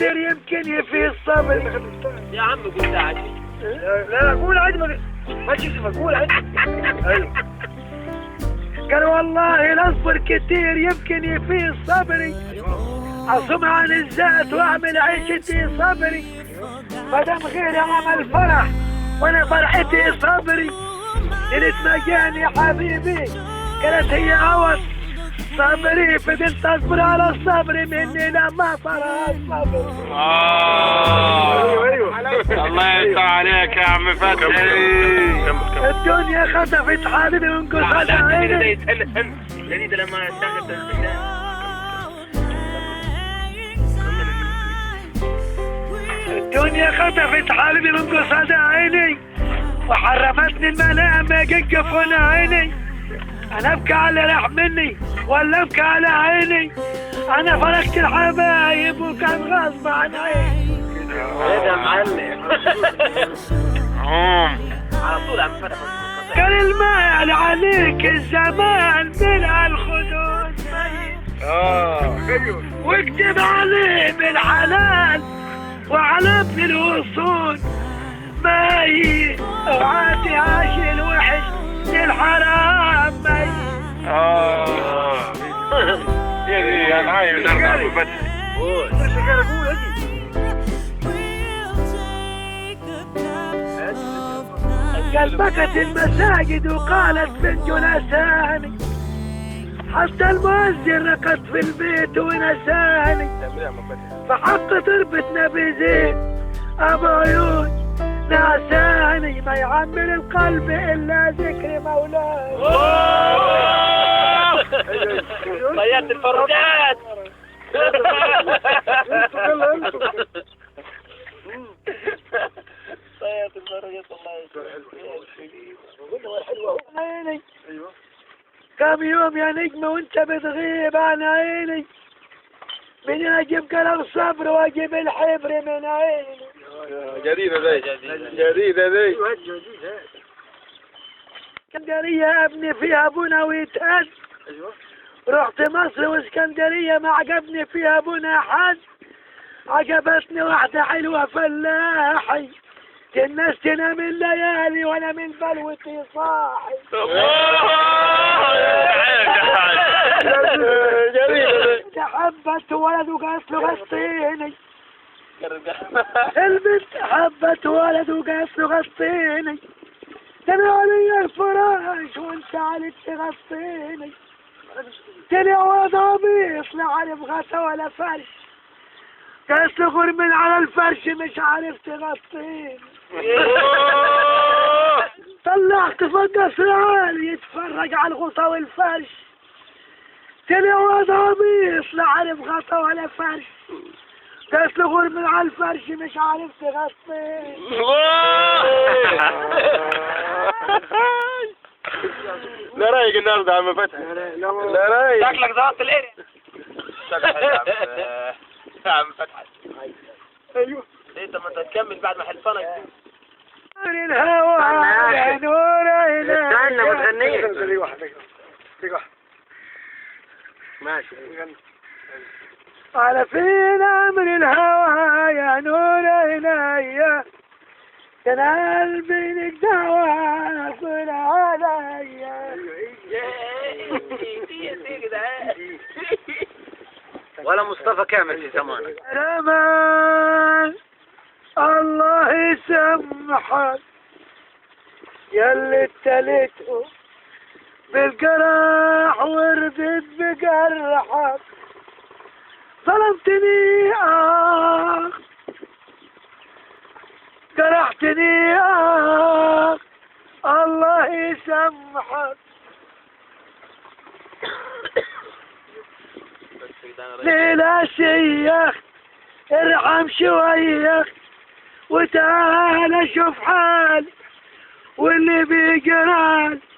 كتير يمكن يفي الصبر. يا عم قول ده عادي. لا قول عادي، ما تشوف قول عادي. ايوه قال والله الاصبر كتير يمكن يفي الصبر، اصوم عن الذات واعمل عيشتي صبري، مادام غيري عمل فرح وانا فرحتي صبري. ليلة ما جاني حبيبي كانت هي عوض صبري، فضلت اصبر على الصبر مني لما فرح الصبر. الله يفتح عليك يا عم فتحي. الدنيا خطفت حبيبي من قصاد عيني. جديد لما اشتغلت الدنيا خطفت حبيبي من قصاد عيني، وحرمتني المنام جفون عيني. انا ابكي على اللي راح مني ولا ابكي على عيني؟ انا فرقت الحبايب وكان غصب عن عيني. ايه ده يا معلم؟ على طول عم فتح. كان المال عليك الزمان من الخدود ميت، واكتب عليه بالحلال وعلى ابن الوصول ميت، وعادي عاش الوحش للحرام ميت. يا معايا عم فتحي. قال بكت المساجد وقالت بنت نساني، حتى المؤذن رقد في البيت ونساني، فحق تربتنا بزين ابو عيون ناساني، ما يعمل القلب الا ذكر مولاي. طيات الفرجات. طيات الفرجات عيني كم يوم يا نجم وانت بتغيب عن عيني، من اجيب قلم صبر واجيب الحبر من عيني. جديدة ذي جديدة ذي. اسكندرية ابني فيها بنا ويتهز، رحت مصر واسكندرية ما عجبني فيها بنا حد، عجبتني واحدة حلوة فلاحي، الناس تنام الليالي وانا من بلوتي صاحي. تحبت ولد وقاس له غسطيني، البنت حبت ولد وقاس له غسطيني، انا علي الفراش وانت عليك تغطيني، طلع ولد عبيط لا عارف غطا ولا فرش، قاس له غور من على الفرش مش عارف تغطيني. طلعت فوق قصر عالي يتفرج على الغطا والفرش، طلع ولد عبيط لا عارف غطا ولا فرش، قاس له غور من على الفرش مش عارف تغطيني. لا رايق النهارده يا عم فتحي. لا رايق. شكلك ضغطت الاريا. يا عم فتحي. ايوه ايه طب ما انت تكمل بعد ما حلفانك دي. الهوى يا نور عيني. استنى ما تغنيش. دقيقة واحدة. ماشي. على فين امر الهوى يا نور عيني، كان قلبي لك دوا صل عليا. ولا مصطفى كامل في زمانك. رمان الله يسامحك ياللي ابتليته بالجراح وردت بجرحك، ظلمتني جرحتني الله يسامحك. ليلة شيخ ارحم شوية وتعال شوف حالي واللي بيجرالي